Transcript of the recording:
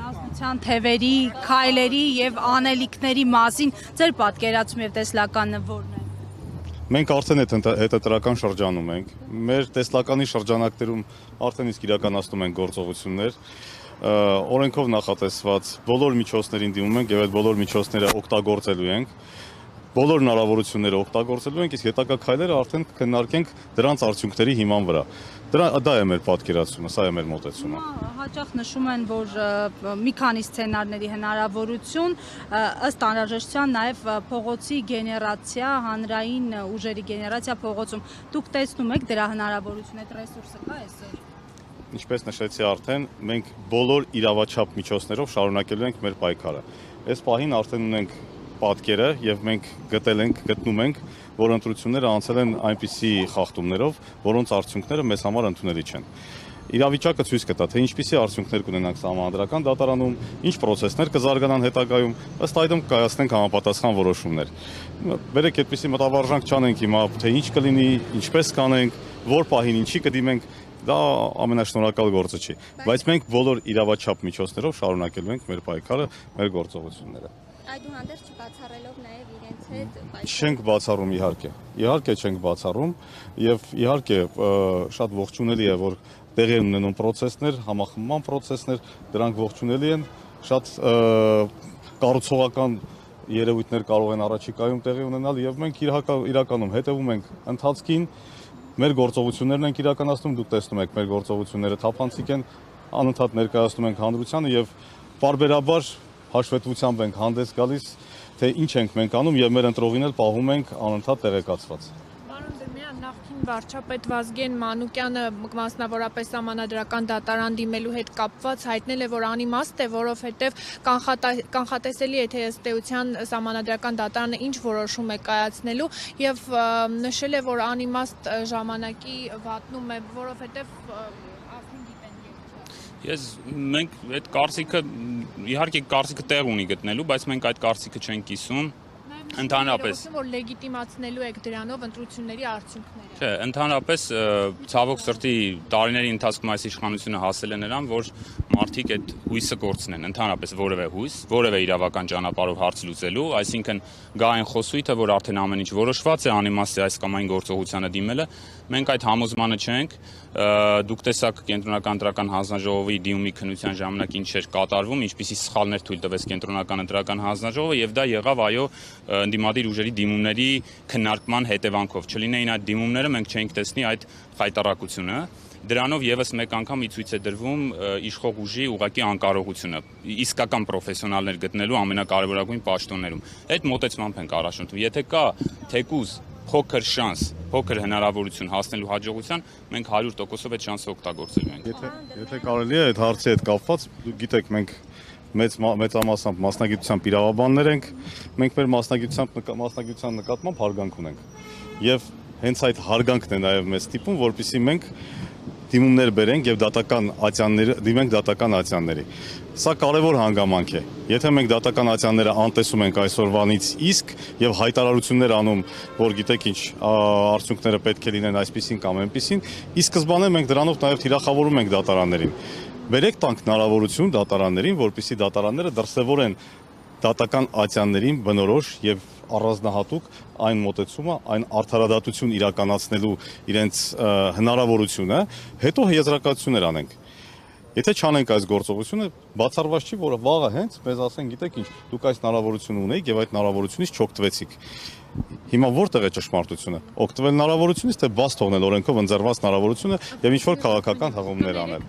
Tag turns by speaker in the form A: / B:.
A: Անձնության թևերի, քայլերի եւ անելիքների մասին ձեր պատկերացում եւ տեսլականը որն է։
B: Մենք արդեն հետընտրական շրջանում ենք։ Մեր տեսլականի շրջանակներում արդեն իսկ իրականացնում ենք գործողություններ։ Օրենքով նախատեսված բոլոր միջոցներին դիմում ենք եւ այդ բոլոր միջոցները օգտագործելու ենք։ Բոլոր հնարավորությունները օգտագործելու ենք, իսկ հետագա քայլերը արդեն քննարկենք դրանց արդյունքների հիման վրա։ Դա է մեր պատկերացումը, սա է մեր մոտեցումը։
A: Հաճախ նշում են, որ մի քանի սցենարների հնարավորություն, ըստ անհրաժեշտության նաև փողոցի գեներացիա, հանրային ուժերի գեներացիա փողոցում։ Դուք տեսնում եք դրա հնարավորությունը, այդ ռեսուրսը կա այսօր։
B: Ինչպես նշեցի արդեն, մենք բոլոր իրավաչափ միջոցներով շարունակելու ենք մեր պայքարը։ Այս պահին արդեն ունենք պատկերը եւ մենք գտնում ենք, որ ընտրությունները անցել են այնպիսի խախտումներով, որոնց արդյունքները մեզ համար ընդունելի չեն։ Իրավիճակը ցույց կտա, թե ինչպիսի արդյունքներ կունենանք Սահմանադրական դատարանում, ինչ պրոցեսներ կզարգանան հետագայում, ըստ այդմ կայացնենք համապատասխան որոշումներ։ Բերեք այդպիսի մտավարժանք չանենք հիմա, թե ինչ կլինի, ինչպես կանենք, որ պահին ինչի կդիմենք, դա ամենաշնորհակալ գործը չի, բայց մենք բոլոր իրավաչափ միջոցներով շարունակելու ենք մեր պայքարը, մեր գործողությունները։
C: Այդուհանդերձ չբացառելով նաև իրենց հետ
B: Չենք բացառում իհարկե չենք բացառում եւ իհարկե շատ ողջունելի է, որ տեղի են ունենում պրոցեսներ, համախմբման պրոցեսներ, դրանք ողջունելի են, շատ կառուցողական երևույթներ կարող են առաջիկայում տեղի ունենալ եւ մենք իրականում հետեւում ենք ընթացքին, մեր գործողություններն ենք իրականացնում, դուք տեսնում եք մեր գործողությունները թափանցիկ են, անընդհատ ներկայացնում ենք հանրությանը եւ պարբերաբար հաշվետվությամբ ենք հանդես գալիս, թե ինչ ենք մենք անում եւ մեր ընտրողին էլ պահում ենք անընդհատ տեղեկացված։
D: Պարոն Դրմյան, նախկին վարչապետ Վազգեն Մանուկյանը մասնավորապես Սահմանադրական դատարան դիմելու հետ կապված հայտնել է, որ անիմաստ է, որովհետեւ կանխատեսելի է, թե ըստ էության Սահմանադրական դատարանը ինչ որոշում է կայացնելու եւ նշել է, որ անիմաստ ժամանակի վատնում է, որովհետեւ
E: Մենք այդ կարծիքը իհարկե կարծիքը տեղ ունի գտնելու, բայց մենք այդ կարծիքը չենք կիսում։ Ընդհանրապես
D: որ լեգիտիմացնելու եք դրանով ընտրությունների արդյունքները։
E: Չէ, ընդհանրապես ցավոք սրտի տարիների ընթացքում այս իշխանությունը հասել է նրան, որ մարդիկ այդ հույսը կորցնեն, ընդհանրապես որևէ հույս, որևէ իրավական ճանապարհով հարց լուծելու, այսինքն գա այն խոսույթը, որ արդեն ամեն ինչ որոշված է, անիմաստ է այս կամ այն գործողությանը դիմելը, մենք այդ համոզմանը չենք, դուք տեսաք Կենտրոնական ընտրական հանձնաժողովի դիմումի քննության ժամանակ ինչ էր կատարվում, ինչպիսի սխալներ թույլ տվեց Կենտրոնական ընտրական հանձնաժողովը եւ դա եղավ այո ընդդիմադիր ուժերի դիմումների քննարկման հետևանքով։ Չլինեին այդ դիմումները, մենք չէինք տեսնի այդ խայտառակությունը։ Դրանով եւս մեկ անգամ ի ցույց է դրվում իշխող ուժի ուղղակի անկարողությունը, իսկական պրոֆեսիոնալներ գտնելու ամենակարևորագույն պաշտոններում։ Այդ մոտեցմամբ ենք առաջնորդվում։ Եթե կա թեկուզ փոքր շանս, փոքր հնարավորություն հասնելու հաջողության, մենք 100%-ով այդ շանսը օգտագործելու ենք։
B: Եթե կարելի է այդ հարցի հետ կապված, դուք գիտեք, մենք մեծամասամբ մասնագիտությամբ իրավաբաններ ենք, մենք մեր մասնագիտության նկատմամբ հարգանք ունենք։ Եվ հենց այդ հարգանքն է նաև մեզ ստիպում, որպեսզի մենք դիմումներ բերենք եւ դիմենք դատական ատյանների։ Սա կարևոր հանգամանք է։ Եթե մենք դատական ատյանները անտեսում ենք այսօրվանից իսկ եւ հայտարարություններ անում, որ գիտեք ինչ, արդյունքները պետք է լինեն այսպեսին կամ այնպեսին, ի սկզբանե մենք դրանով նաև թիրախավորում ենք դատարաններին։ Բերեք տանք հնարավորություն դատարաններին, որպեսզի դատարանները դրսևորեն դատական ատյաններին բնորոշ եւ առանձնահատուկ այն մոտեցումը, այն արդարադատություն իրականացնելու իրենց հնարավորությունը, հետո եզրակացություններ անենք։ Եթե չանենք այս գործողությունը, բացառված չի, որ վաղը հենց մեզ ասեն, գիտեք ինչ, դուք այս հնարավորությունը ունեիք եւ այդ հնարավորությունից չօգտվեցիք։ Հիմա որտեղ է ճշմարտությունը։ Օգտվել հնարավորությունից, թե բաց թողնել օրենքով ընձեռված հնարավորությունը եւ ինչ որ քաղաքական հղումներ անել։